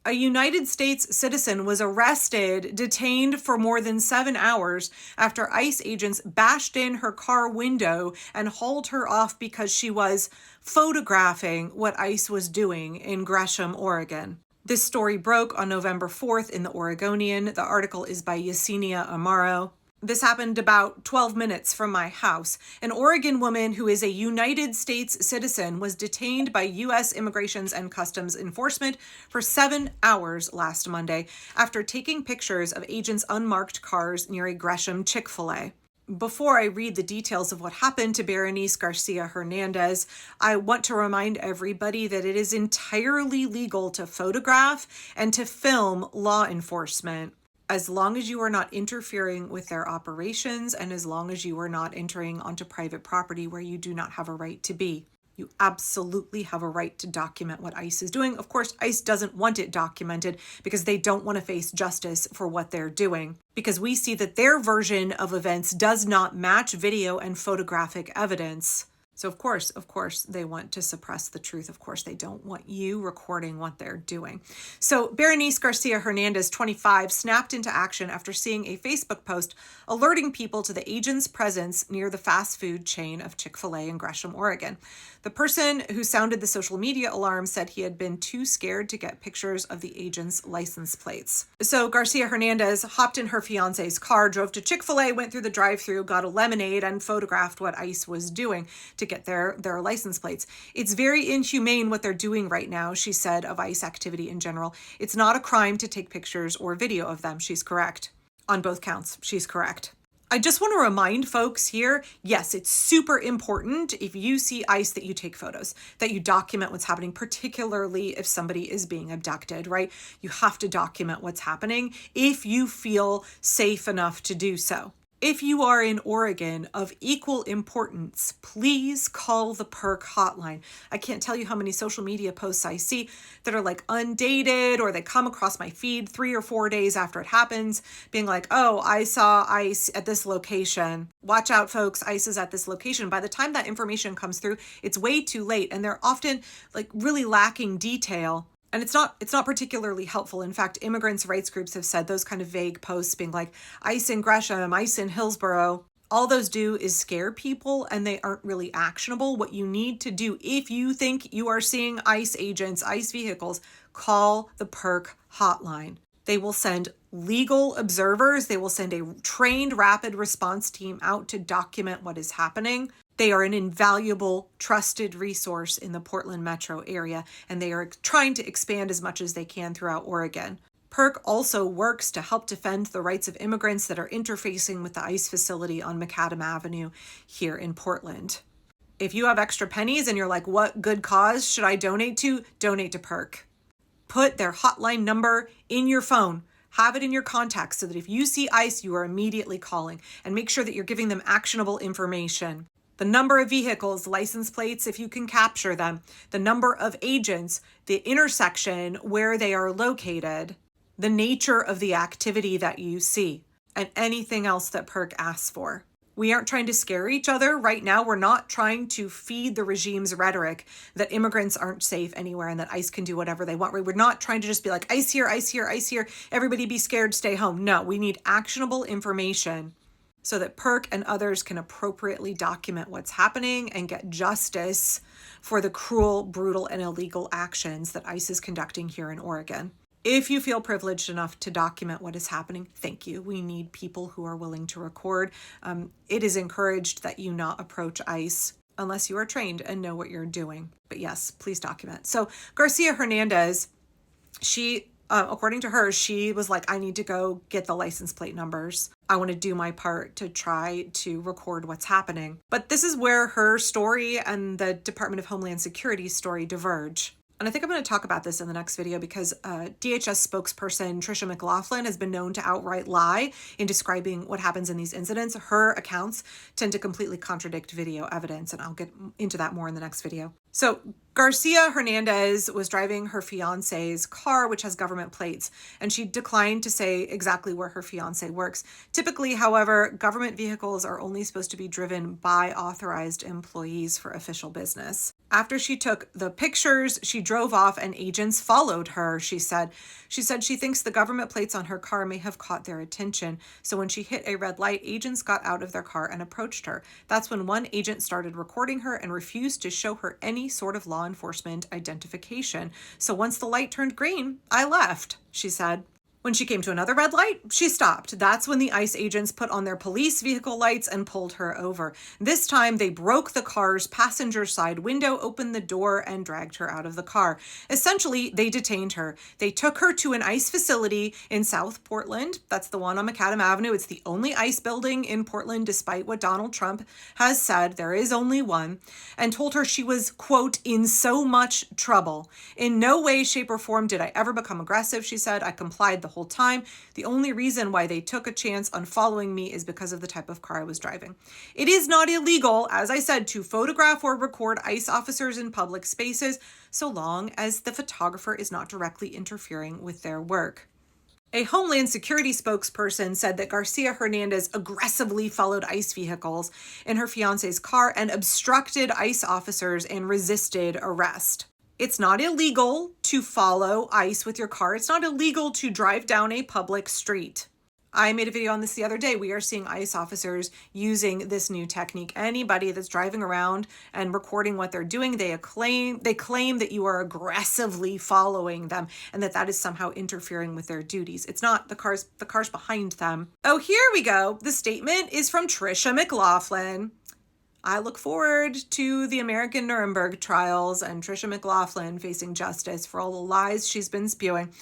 A United States citizen was arrested, detained for more than 7 hours after ICE agents bashed in her car window and hauled her off because she was photographing what ICE was doing in Gresham, Oregon. This story broke on November 4th in the Oregonian. The article is by Yesenia Amaro. This happened about 12 minutes from my house. An Oregon woman who is a United States citizen was detained by U.S. Immigrations and Customs Enforcement for 7 hours last Monday after taking pictures of agents' unmarked cars near a Gresham Chick-fil-A. Before I read the details of what happened to Berenice Garcia Hernandez, I want to remind everybody that it is entirely legal to photograph and to film law enforcement, as long as you are not interfering with their operations and as long as you are not entering onto private property where you do not have a right to be. You absolutely have a right to document what ICE is doing. Of course, ICE doesn't want it documented because they don't want to face justice for what they're doing, because we see that their version of events does not match video and photographic evidence. So of course, they want to suppress the truth. Of course, they don't want you recording what they're doing. So Berenice Garcia Hernandez, 25, snapped into action after seeing a Facebook post alerting people to the agent's presence near the fast food chain of Chick-fil-A in Gresham, Oregon. The person who sounded the social media alarm said he had been too scared to get pictures of the agent's license plates. So Garcia Hernandez hopped in her fiance's car, drove to Chick-fil-A, went through the drive-thru, got a lemonade, and photographed what ICE was doing to get their license plates. It's very inhumane what they're doing right now, she said, of ICE activity in general. It's not a crime to take pictures or video of them. She's correct. On both counts, she's correct. I just want to remind folks here, yes, it's super important if you see ICE that you take photos, that you document what's happening, particularly if somebody is being abducted, right? You have to document what's happening if you feel safe enough to do so. If you are in Oregon of equal importance, please call the PERC hotline. I can't tell you how many social media posts I see that are like undated, or they come across my feed 3 or 4 days after it happens, being like, oh, I saw ICE at this location. Watch out, folks, ICE is at this location. By the time that information comes through, it's way too late, and they're often like really lacking detail. And it's not particularly helpful. In fact, immigrants' rights groups have said those kind of vague posts being like ICE in Gresham, ICE in Hillsborough, all those do is scare people, and they aren't really actionable. What you need to do, if you think you are seeing ICE agents, ICE vehicles, call the PERC hotline. They will send legal observers. They will send a trained rapid response team out to document what is happening. They are an invaluable, trusted resource in the Portland metro area, and they are trying to expand as much as they can throughout Oregon. PERC also works to help defend the rights of immigrants that are interfacing with the ICE facility on Macadam Avenue here in Portland. If you have extra pennies and you're like, what good cause should I donate to? Donate to PERC. Put their hotline number in your phone. Have it in your contacts so that if you see ICE, you are immediately calling, and make sure that you're giving them actionable information. The number of vehicles, license plates, if you can capture them, the number of agents, the intersection where they are located, the nature of the activity that you see, and anything else that PERC asks for. We aren't trying to scare each other right now. We're not trying to feed the regime's rhetoric that immigrants aren't safe anywhere and that ICE can do whatever they want. We're not trying to just be like, ICE here, ICE here, ICE here. Everybody be scared, stay home. No, we need actionable information so that PERC and others can appropriately document what's happening and get justice for the cruel, brutal, and illegal actions that ICE is conducting here in Oregon. If you feel privileged enough to document what is happening, thank you. We need people who are willing to record. It is encouraged that you not approach ICE unless you are trained and know what you're doing. But yes, please document. So Garcia Hernandez, according to her, she was like, I need to go get the license plate numbers. I want to do my part to try to record what's happening. But this is where her story and the Department of Homeland Security's story diverge. And I think I'm going to talk about this in the next video because DHS spokesperson Tricia McLaughlin has been known to outright lie in describing what happens in these incidents. Her accounts tend to completely contradict video evidence, and I'll get into that more in the next video. So Garcia Hernandez was driving her fiance's car, which has government plates, and she declined to say exactly where her fiance works. Typically, however, government vehicles are only supposed to be driven by authorized employees for official business. After she took the pictures, she drove off and agents followed her, she said. She said she thinks the government plates on her car may have caught their attention. So when she hit a red light, agents got out of their car and approached her. That's when one agent started recording her and refused to show her any sort of law enforcement identification. So once the light turned green, I left, she said. When she came to another red light, she stopped. That's when the ICE agents put on their police vehicle lights and pulled her over. This time, they broke the car's passenger side window, opened the door, and dragged her out of the car. Essentially, they detained her. They took her to an ICE facility in South Portland. That's the one on Macadam Avenue. It's the only ICE building in Portland, despite what Donald Trump has said. There is only one. And told her she was, quote, in so much trouble. In no way, shape, or form did I ever become aggressive, she said. I complied the whole time. The only reason why they took a chance on following me is because of the type of car I was driving. It is not illegal, as I said, to photograph or record ICE officers in public spaces, so long as the photographer is not directly interfering with their work. A Homeland Security spokesperson said that Garcia Hernandez aggressively followed ICE vehicles in her fiance's car and obstructed ICE officers and resisted arrest. It's not illegal to follow ICE with your car. It's not illegal to drive down a public street. I made a video on this the other day. We are seeing ICE officers using this new technique. Anybody that's driving around and recording what they're doing, they claim that you are aggressively following them and that is somehow interfering with their duties. It's not. The car's behind them. Oh, here we go. The statement is from Tricia McLaughlin. I look forward to the American Nuremberg trials and Tricia McLaughlin facing justice for all the lies she's been spewing.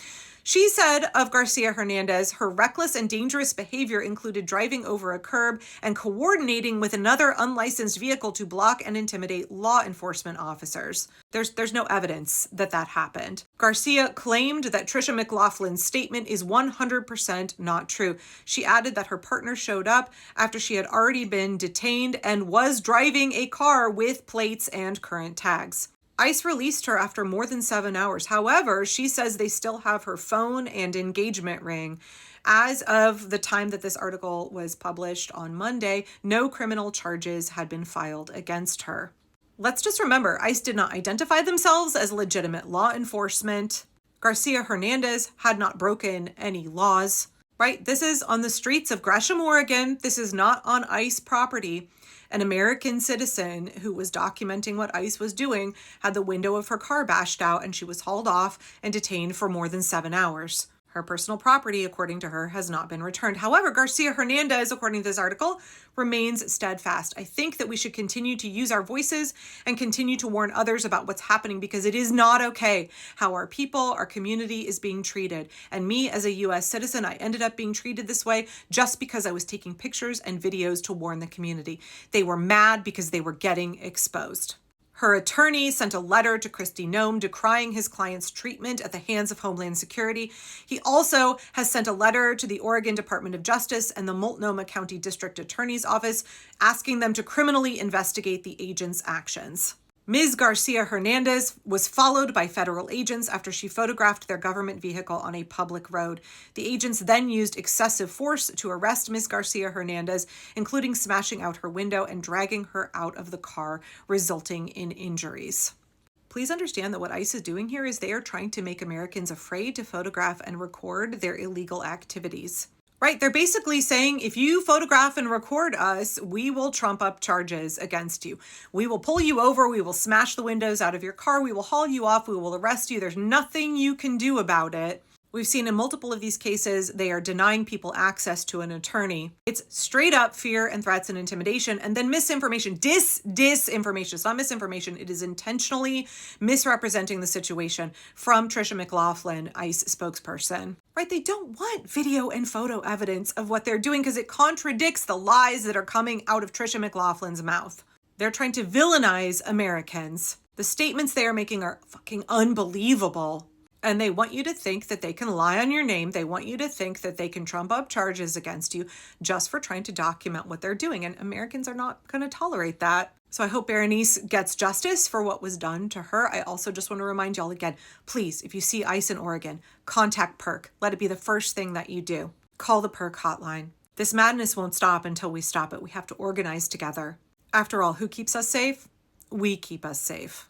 She said of Garcia Hernandez, her reckless and dangerous behavior included driving over a curb and coordinating with another unlicensed vehicle to block and intimidate law enforcement officers. There's no evidence that happened. Garcia claimed that Tricia McLaughlin's statement is 100% not true. She added that her partner showed up after she had already been detained and was driving a car with plates and current tags. ICE released her after more than 7 hours. However, she says they still have her phone and engagement ring. As of the time that this article was published on Monday, no criminal charges had been filed against her. Let's just remember, ICE did not identify themselves as legitimate law enforcement. Garcia Hernandez had not broken any laws, right? This is on the streets of Gresham, Oregon. This is not on ICE property. An American citizen who was documenting what ICE was doing had the window of her car bashed out and she was hauled off and detained for more than 7 hours. Her personal property, according to her, has not been returned. However, Garcia Hernandez, according to this article, remains steadfast. I think that we should continue to use our voices and continue to warn others about what's happening because it is not okay how our people, our community is being treated. And me, as a U.S. citizen, I ended up being treated this way just because I was taking pictures and videos to warn the community. They were mad because they were getting exposed. Her attorney sent a letter to Kristi Noem decrying his client's treatment at the hands of Homeland Security. He also has sent a letter to the Oregon Department of Justice and the Multnomah County District Attorney's Office asking them to criminally investigate the agent's actions. Ms. Garcia Hernandez was followed by federal agents after she photographed their government vehicle on a public road. The agents then used excessive force to arrest Ms. Garcia Hernandez, including smashing out her window and dragging her out of the car, resulting in injuries. Please understand that what ICE is doing here is they are trying to make Americans afraid to photograph and record their illegal activities. Right? They're basically saying, if you photograph and record us, we will trump up charges against you. We will pull you over. We will smash the windows out of your car. We will haul you off. We will arrest you. There's nothing you can do about it. We've seen in multiple of these cases, they are denying people access to an attorney. It's straight up fear and threats and intimidation, and then misinformation, disinformation. It's not misinformation. It is intentionally misrepresenting the situation from Tricia McLaughlin, ICE spokesperson. Right? They don't want video and photo evidence of what they're doing because it contradicts the lies that are coming out of Tricia McLaughlin's mouth. They're trying to villainize Americans. The statements they are making are fucking unbelievable. And they want you to think that they can lie on your name. They want you to think that they can trump up charges against you just for trying to document what they're doing. And Americans are not going to tolerate that. So I hope Berenice gets justice for what was done to her. I also just want to remind y'all again, please, if you see ICE in Oregon, contact PERC. Let it be the first thing that you do. Call the PERC hotline. This madness won't stop until we stop it. We have to organize together. After all, who keeps us safe? We keep us safe.